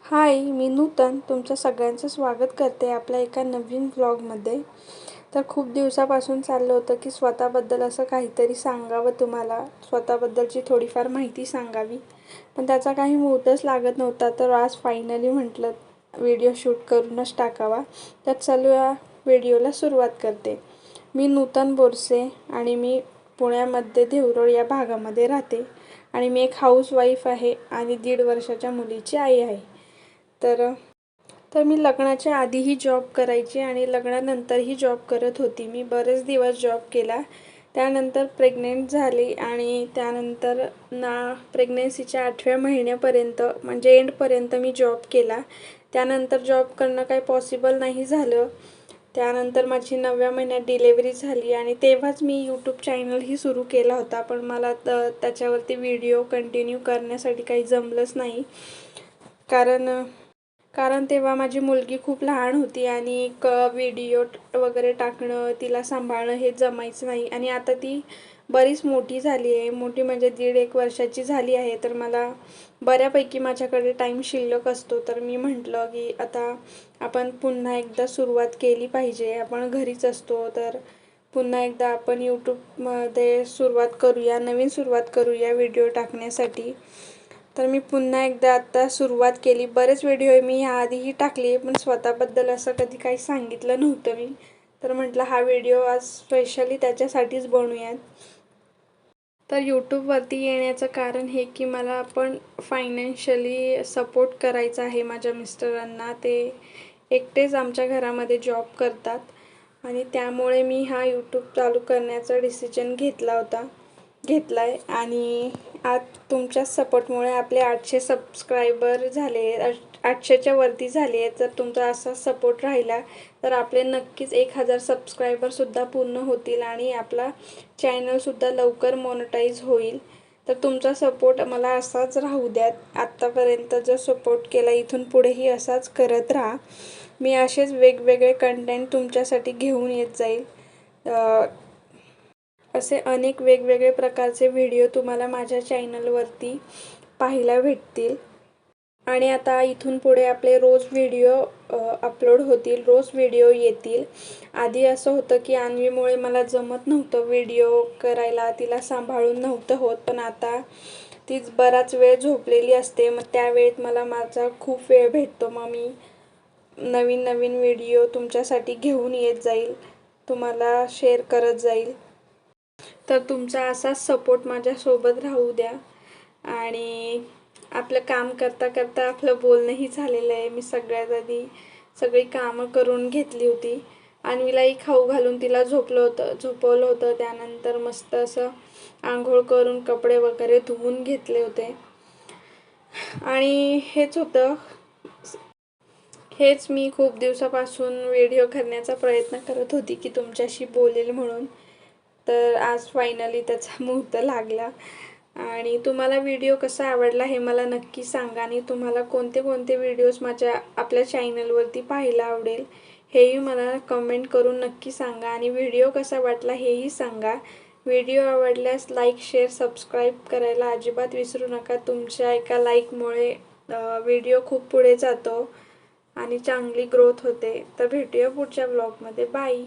हाय, मी नूतन तुमचं सगळ्यांचं स्वागत करते आपल्या एका नवीन व्लॉगमध्ये. तर खूप दिवसापासून चाललं होतं की स्वतःबद्दल असं काहीतरी सांगावं, तुम्हाला स्वतःबद्दलची थोडीफार माहिती सांगावी, पण त्याचा काही मुहूर्तच लागत नव्हता. तर आज फायनली म्हटलं व्हिडिओ शूट करूनच टाकावा. तर चलूया व्हिडिओला सुरुवात करते. मी नूतन बोरसे आणि मी पुण्यामध्ये देवरोळ या भागामध्ये राहते आणि मी एक हाऊसवाईफ आहे आणि 1.5 वर्षाच्या मुलीची आई आहे. तर मी लग्नाच्या आधीही जॉब करायची आणि लग्नानंतरही जॉब करत होती. मी बरेच दिवस जॉब केला. त्यानंतर प्रेग्नेंट झाली आणि त्यानंतर प्रेग्नन्सीच्या 8व्या महिन्यापर्यंत म्हणजे एंडपर्यंत मी जॉब केला. त्यानंतर जॉब करणं काही पॉसिबल नाही झालं. त्यानंतर माझी 9व्या महिन्यात डिलेवरी झाली आणि तेव्हाच मी यूट्यूब चॅनलही सुरू केला होता, पण मला त्याच्यावरती व्हिडिओ कंटिन्यू करण्यासाठी काही जमलंच नाही. कारण तेव्हा माझी मुलगी खूप लहान होती आणि व्हिडिओ वगैरे टाकणं, तिला सांभाळणं हे जमायचं नाही. आणि आता ती बरीच मोठी झाली आहे, मोठी म्हणजे 1.5-1 वर्षाची झाली आहे. तर मला बऱ्यापैकी माझ्याकडे टाईम शिल्लक असतो. तर मी म्हटलं की आता आपण पुन्हा एकदा सुरुवात केली पाहिजे. आपण घरीच असतो, तर पुन्हा एकदा आपण यूट्यूबमध्ये नवीन सुरुवात करूया व्हिडिओ टाकण्यासाठी. तर मी पुन्हा एकदा आता सुरुवात केली. बरेच व्हिडिओ मी ह्याआधीही टाकले, पण स्वतःबद्दल असं कधी काही सांगितलं नव्हतं मी. तर म्हटलं हा व्हिडिओ आज स्पेशली त्याच्यासाठीच बनवूयात. तर यूट्यूबवरती येण्याचं कारण हे की मला पण फायनान्शियली सपोर्ट करायचा आहे माझ्या मिस्टरांना. ते एकटेच आमच्या घरामध्ये जॉब करतात आणि त्यामुळे मी हा यूट्यूब चालू करण्याचा डिसिजन घेतला आहे. आणि आज तुमच्या सपोर्टमुळे आपले 800 सबस्क्रायबर झाले, 800च्या वरती झाले आहेत. जर तुमचा असा सपोर्ट राहिला तर आपले नक्कीच 1000 सबस्क्रायबरसुद्धा पूर्ण होतील आणि आपला चॅनलसुद्धा लवकर मॉनिटाईज होईल. तर तुमचा सपोर्ट मला असाच राहू द्यात. आत्तापर्यंत जो सपोर्ट केला इथून पुढेही असाच करत राहा. मी असेच वेगवेगळे कंटेंट तुमच्यासाठी घेऊन येत जाईल. असे अनेक वेगवेगळे प्रकारचे व्हिडिओ तुम्हाला माझ्या चॅनलवरती पाहायला भेटतील. आणि आता इथून पुढे आपले रोज व्हिडिओ अपलोड होतील, रोज व्हिडिओ येतील. आधी असं होतं की अन्वीमुळे मला जमत नव्हतं व्हिडिओ करायला, तिला सांभाळून नव्हतं होत. पण आता तीच बराच वेळ झोपलेली असते, मग त्यावेळेत मला माझा खूप वेळ भेटतो. मग मी नवीन नवीन व्हिडिओ तुमच्यासाठी घेऊन येत जाईल, तुम्हाला शेअर करत जाईल. तर तुमचा असाच सपोर्ट माझ्यासोबत राहू द्या. आणि आपलं काम करता करता आपलं बोलणंही झालेलं आहे. मी सगळ्यात आधी सगळी कामं करून घेतली होती. अन्वीलाही खाऊ घालून तिला झोपवलं होतं. त्यानंतर मस्त असं आंघोळ करून कपडे वगैरे धुवून घेतले होते. आणि हेच मी खूप दिवसापासून व्हिडिओ करण्याचा प्रयत्न करत होती की तुमच्याशी बोलेल म्हणून. तर आज फायनली त्याचा मुहूर्त लागला. आणि तुम्हाला व्हिडिओ कसा आवडला हे मला नक्की सांगा. आणि तुम्हाला कोणते कोणते व्हिडिओज आपल्या चॅनलवरती पाहायला आवडेल हेही मला कमेंट करून नक्की सांगा. आणि व्हिडिओ कसा वाटला हेही सांगा. व्हिडिओ आवडल्यास लाईक, शेअर, सबस्क्राईब करायला अजिबात विसरू नका. तुमच्या एका लाईकमुळे व्हिडिओ खूप पुढे जातो आणि चांगली ग्रोथ होते. तर भेटूया पुढच्या ब्लॉगमध्ये. बाय.